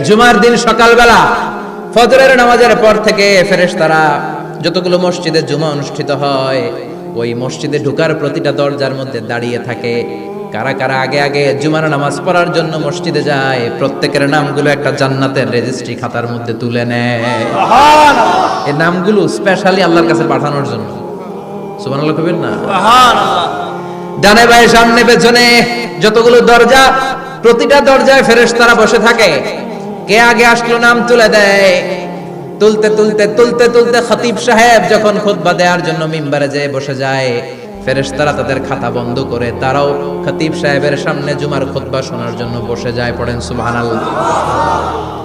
জুমার দিন সকালবেলা ফজরের নামাজের পর থেকে ফেরেশতারা যতগুলো মসজিদে জুমা অনুষ্ঠিত হয় ওই মসজিদে ঢোকার প্রতিটা দরজার মধ্যে দাঁড়িয়ে থাকে। কারা কারা আগে আগে জুমার নামাজ পড়ার জন্য মসজিদে যায়, প্রত্যেকের নামগুলো একটা জান্নাতের রেজিস্ট্রি খাতার মধ্যে তুলে নেয়। সুবহানাল্লাহ। এই নামগুলো স্পেশালি আল্লাহর কাছে পাঠানোর জন্য। সুবহানাল্লাহ কইবেন না? সুবহানাল্লাহ। ডানে বায়ে সামনে পেছনে যতগুলো দরজা, প্রতিটা দরজায় ফেরেশতারা বসে থাকে। কে আগে আসলো নাম তুলে দেয়। তুলতে তুলতে তুলতে তুলতে খতিব সাহেব যখন খুতবা দেওয়ার জন্য মিম্বারে যেয়ে বসে যায়, ফেরেশতারা তাদের খাতা বন্ধ করে তারাও খতিব সাহেবের সামনে জুমার খুতবা শোনার জন্য বসে যায়। পড়েন সুবহানাল্লাহ।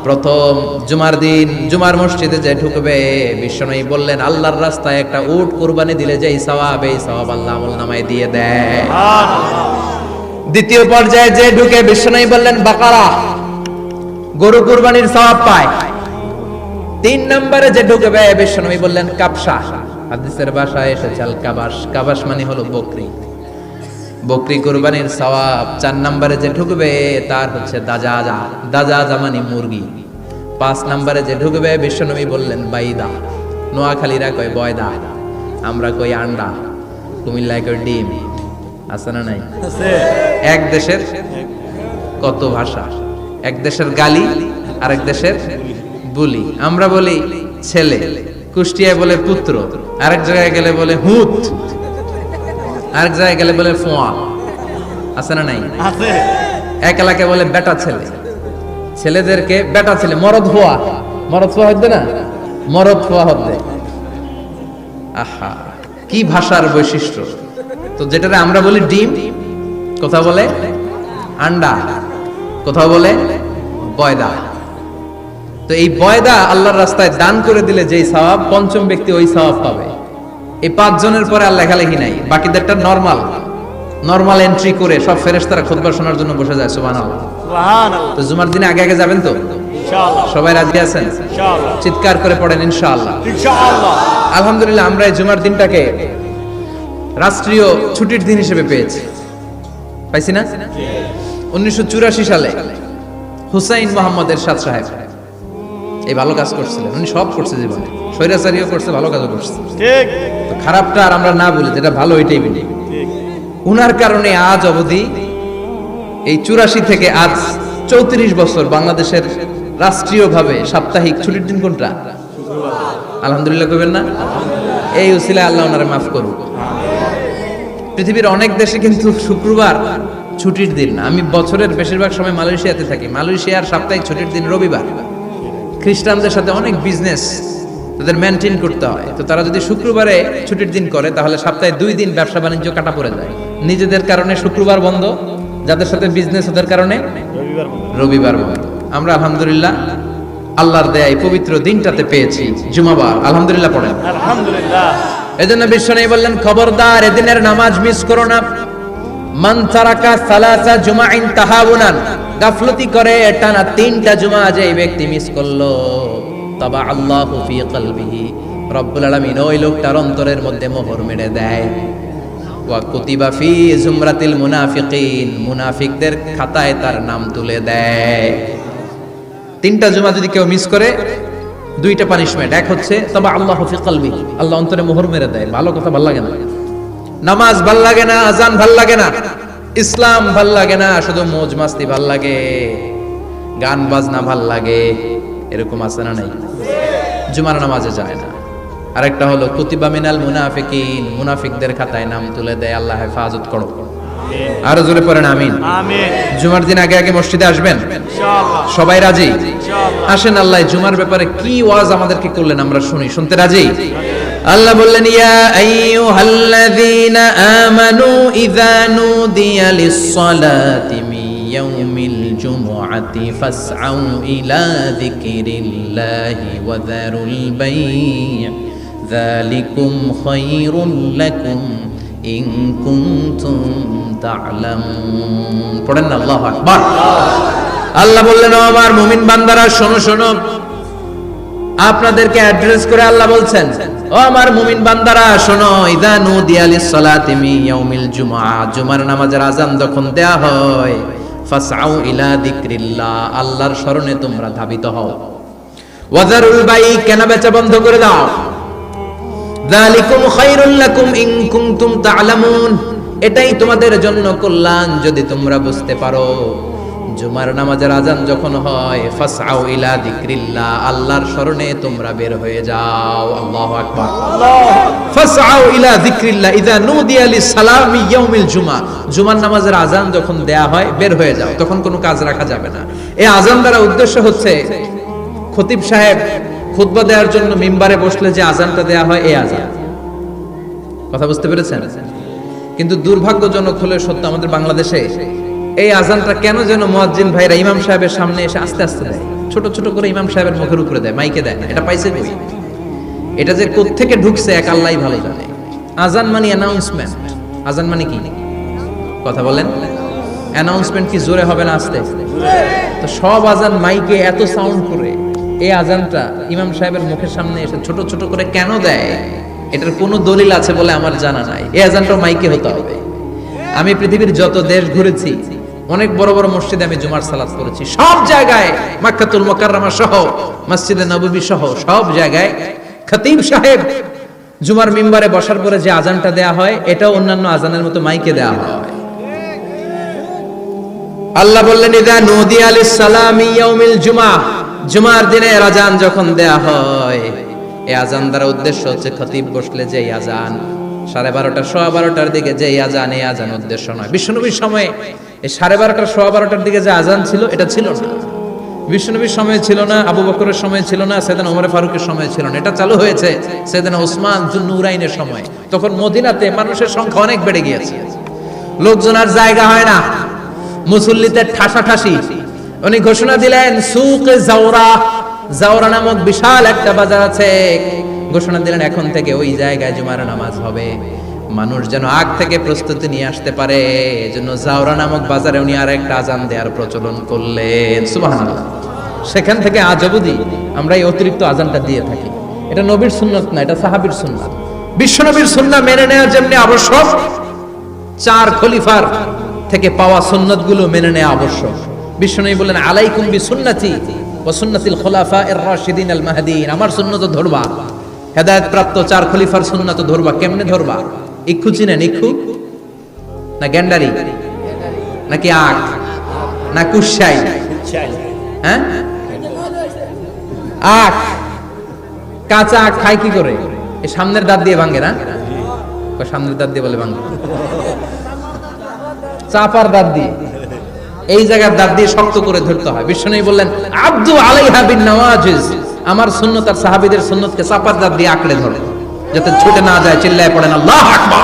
প্রথম জুমার দিন জুমার মসজিদে যে ঢুকবে, বিশ্বনবী বললেন আল্লাহর রাস্তায় একটা উট কুরবানি দিলে যেই সওয়াব, এই সওয়াব আল্লাহ আমলনামায় দিয়ে দেয়। দ্বিতীয় পর্যায়ে যে ঢুকে, বিশ্বনবী বললেন বাকারা, গরু কুরবানির সওয়াব পায়। তিন নম্বরে যে ঢুকবে, বিশ্বনবী বললেন কাবসা, হাদিসের ভাষায় এসেছে আল কাবাস, কাবাস মানে হলো বকরি, বকরি কুরবানির সওয়াব। চার নম্বরে যে ঢুকবে তার হচ্ছে দাজাজা, দাজাজা মানে মুরগি। পাঁচ নম্বরে যে ঢুকবে, বিশ্বনবী বললেন বাইদা, নোয়াখালীরা কয় বয়দা, আমরা কই আন্ডা, কুমিল্লায় কই ডিম। আছে না নাই? এক দেশের কত ভাষা, এক দেশের গালি আর এক দেশের বুলি। আমরা বলি ছেলে, কুষ্টিয়ায় বলে পুত্র, আরেক জায়গায় গেলে বলে হুত, আরেক জায়গায় গেলে বলে ফোয়া। আছে না নাই? আছে। এক এলাকায় বলে বেটা ছেলে, ছেলেদেরকে বেটা ছেলে, মরদ হওয়া, মরদ হওয়া হচ্ছে না, মরদ হওয়া হচ্ছে। আহা, কি ভাষার বৈশিষ্ট্য! তো যেটারে আমরা বলি ডিম, কোথাও বলে আন্ডা, কোথাও বলে বয়দা। তো এই বয়দা আল্লাহর রাস্তায় দান করে দিলে যেই সওয়াব, পঞ্চম ব্যক্তি ওই সওয়াব পাবে। এই 5 জনের পরে আর লেখালেখি নাই, বাকিদেরটা নরমাল এন্ট্রি করে সব ফেরেশতারা খুতবা শোনার জন্য বসে যায়। সুবহানাল্লাহ, সুবহানাল্লাহ। তো জুমার দিনে আগে আগে যাবেন তো ইনশাআল্লাহ? সবাই রাজি আছেন ইনশাআল্লাহ? চিৎকার করে পড়েন ইনশাআল্লাহ, ইনশাআল্লাহ। আলহামদুলিল্লাহ, আমরা এই জুমার দিনটাকে রাষ্ট্রীয় ছুটির দিন হিসেবে পেয়েছি, পাইছি না? 1984 সালে হুসাইন মোহাম্মদ এরশাদ সাহেব এই ভালো কাজ করছিলেন। উনি সব করছে জীবনে, স্বৈরাচারীও করছে, ভালো কাজও করছে। ঠিক। তো খারাপটা আর আমরা না বলি, যেটা ভালো ওইটাই বলি। ঠিক। উনার কারণে আজ অবধি এই 84 থেকে আজ 34 বছর বাংলাদেশের রাষ্ট্রীয়ভাবে সাপ্তাহিক ছুটির দিন কোনটা? আলহামদুলিল্লাহ কইবেন না? এই উসিলায় আল্লাহ ওনারে মাফ করুক। পৃথিবীর অনেক দেশে কিন্তু শুক্রবার ছুটির দিন না। আমি বছরের বেশিরভাগ সময় মালয়েশিয়াতে থাকি। মালয়েশিয়ার সাপ্তাহিক ছুটির দিন রবিবার। খ্রিস্টানদের সাথে অনেক বিজনেস তাদের মেনটেন করতে হয়, তো তারা যদি শুক্রবারে ছুটির দিন করে তাহলে সপ্তাহে 2 দিন ব্যবসা বাণিজ্য কাটা পড়ে যায়। নিজেদের কারণে শুক্রবার বন্ধ, যাদের সাথে বিজনেস ওদের কারণে রবিবার বন্ধ। আমরা আলহামদুলিল্লাহ আল্লাহর দয়ায় পবিত্র দিনটাতে পেয়েছি জুমাবার। আলহামদুলিল্লাহ পড়েন আলহামদুলিল্লাহ। এজন্য বিশ্বনবী বললেন খবরদার এদিনের নামাজ মিস করো না। মান তারাকা সালাসা জুমাইন তাহাউনান, গাফলতি করে টানা 3টা জুমা যে ব্যক্তি মিস করলো, তাবা আল্লাহু ফি কলবিহি, রব্বুল আলামিন ওই লোকটার অন্তরের মধ্যে মোহর মেরে দেয়। ওয়া কুতিবা ফি জুমরাতিল মুনাফিকিন, মুনাফিকদের খাতায় তার নাম তুলে দেয়। 3টা জুমা যদি কেউ মিস করে, 2টা পানিশমেন্ট। এক হচ্ছে তাবা আল্লাহু ফি কলবিহি, আল্লাহ অন্তরে মোহর মেরে দেয়। ভালো কথা ভাল লাগে না, নামাজ ভাল লাগে না, আজান ভাল লাগে না, ইসলাম ভাল লাগে না, শুধু মौज মাস্তি ভাল লাগে, গান বাজনা ভাল লাগে। এরকম আছে না নাই? জুমার নামাজে যায় না। আরেকটা হলো কুতিবা মিনাল মুনাফিকিন, মুনাফিকদের খাতায় নাম তুলে দেয়। আল্লাহ হেফাজত করো। আরো জোরে পড়েন আমিন। আমিন। জুমার দিন আগে আগে মসজিদে আসবেন ইনশাআল্লাহ। সবাই রাজি? ইনশাআল্লাহ। আসেন, আল্লাহ জুমার ব্যাপারে কি ওয়াজ আমাদেরকে করলেন আমরা শুনি। শুনতে রাজি? আল্লাহ বললেন ইয়া আইয়ুহাল্লাযীনা আমানু ইযা নুদিয়া লিস-সালাতি মিন ইয়াউমিল জুমআতি ফাসআউ ইলা যিকরিল্লাহি ওয়া যারুল বাই', যালিকুম খায়রুল লাকুম ইন কুনতুম তা'লামুন। পড়েন না আল্লাহু আকবার। আল্লাহ বললেন ও আমার মুমিন বান্দারা শোনো শোনো। আপনাদেরকে অ্যাড্রেস করে আল্লাহ বলছেন ও আমার মুমিন বান্দারা শোনো, ইযা নুদিয়া লিস-সালাতি মিন ইয়াউমিল জুমআ, জুমার নামাজের আযান যখন দেয়া হয়, ফাসআউ ইলা যিকরিল্লাহ, আল্লাহর স্মরণে তোমরা ধাবিত হও। ওয়াজারুল বাই, কেনা বেচা বন্ধ করে দাও। যালিকুম খায়রুল লাকুম ইন কুনতুম তা'লামুন, এটাই তোমাদের জন্য কল্যাণ যদি তোমরা বুঝতে পারো। জুমার নামাজের আজান যখন হয়, ফাসআউ ইলা যিকরিল্লাহ, আল্লাহর স্মরণে তোমরা বের হয়ে যাও। আল্লাহু আকবার। ফাসআউ ইলা যিকরিল্লাহ ইযা নুদিয়া লিস-সালামি ইয়াউমিল জুমআ, জুমার নামাজের আজান যখন দেয়া হয় বের হয়ে যাও, তখন কোনো কাজ রাখা যাবে না। এই আজান দ্বারা উদ্দেশ্য হচ্ছে খতিব সাহেব খুতবা দেওয়ার জন্য মিম্বারে বসলে যে আজানটা দেয়া হয়, এই আজান। কথা বুঝতে পেরেছেন? কিন্তু দুর্ভাগ্যজনক হলে সত্য, আমাদের বাংলাদেশে এই আজানটা কেন যেন মুয়াজ্জিন ভাইরা ইমাম সাহেবের সামনে এসে আস্তে আস্তে দেয়, ছোট ছোট করে ইমাম সাহেবের মুখের উপরে দেয়, মাইকে দেয় না। এটা পাইছে কই? এটা যে কোত্থেকে ঢুকছে এক আল্লাহই ভালো জানে। আজান মানে অ্যানাউন্সমেন্ট। আজান মানে কি? কথা বলেন। অ্যানাউন্সমেন্ট কি জোরে হবে না আস্তে? তো সব আজান মাইকে এত সাউন্ড করে, এই আজানটা ইমাম সাহেবের মুখের সামনে এসে ছোট ছোট করে কেন দেয়? এটার কোনো দলিল আছে বলে আমার জানা নাই। এই আজানটা মাইকে হতে হবে। আমি পৃথিবীর যত দেশ ঘুরেছি, অনেক বড় বড় মসজিদে আমি জুমার সালাত করেছি, সব জায়গায় মক্কাতুল মুকাররমা সহ মসজিদে নববী সহ সব জায়গায় খতিব সাহেব জুমার মিম্বারে বসার পরে যে আজানটা দেয়া হয়, এটাও অন্যান্য আজানের মতো মাইকে দেয়া হয়। আল্লাহ বললেন ইযা নুদিয়া লিস-সালামি ইয়াউমিল জুমআ, জুমার দিনে আজান যখন দেয়া হয়, এই আজান দ্বারা উদ্দেশ্য হচ্ছে খতিব বসলে যে আজান 12:30 12:15 দিকে যে আজান, এই আজান উদ্দেশ্য নয়। বিশ্বনবীর সময়ে এই 12:30 12:15 দিকে যে আজান ছিল, এটা ছিল না। বিশ্বনবীর সময় ছিল না, আবু বকরের সময় ছিল না, সাইয়েদনা ওমর ফারুকের সময় ছিল না। এটা চালু হয়েছে সাইয়েদনা উসমান যুন্নুরাইনের সময়। তখন মদিনাতে মানুষের সংখ্যা অনেক বেড়ে গিয়েছে, লোকজন আর জায়গা হয় না, মুসল্লিতে ঠাসাঠাসি। উনি ঘোষণা দিলেন সুকে জাওরা, জাওরা নামক বিশাল একটা বাজার আছে, ঘোষণা দিলেন এখন থেকে ওই জায়গায় জুমার নামাজ হবে। মানুষ যেন আগ থেকে প্রস্তুতি নিয়ে আসতে পারে, এজন্য জাওরা নামক বাজারে উনি আর একটা আজান দেওয়ার প্রচলন করলেন। সুবহানাল্লাহ। সেখান থেকে আজ অবধি আমরা এই অতিরিক্ত আজানটা দিয়ে থাকি। এটা নবীর সুন্নাত না, এটা সাহাবীর সুন্নাত। বিশ্বনবীর সুন্নাহ মেনে নেওয়া যেমনি আবশ্যক, 4 খলিফার থেকে পাওয়া সুন্নাতগুলো মেনে নেওয়া আবশ্যক। বিশ্বনবী বলেন আলাইকুম বিসুন্নতি ওয়া সুন্নাতিল খুলাফায়ে রাশিদিন আল মাহদিয়িন, আমার সুন্নাত ধরবা, হেদায়েত প্রাপ্ত 4 খলিফার সুন্নাত ধরবা। কেমনে ধরবা? ইক্ষু চিনেন? ইক্ষু না গ্যান্ডারি নাকি আখ না কুশাই? হ্যাঁ, আখ। কাঁচা আখ খায় কি করে? এই সামনের দাঁত দিয়ে ভাঙে না? সামনের দাঁত দিয়ে বলে ভাঙে, চাপার দাঁত দিয়ে, এই জায়গার দাঁত দিয়ে শক্ত করে ধরতে হয়। বিশ্বনবী বললেন আব্দু আলাইহা বিন নওয়াজিজ, আমার সুন্নাত আর সাহাবীদের সুন্নাতকে চাপার দাঁত দিয়ে আঁকড়ে ধরে, যাতে ছুটে না যায়। চিল্লায় পড়েন আল্লাহু আকবার।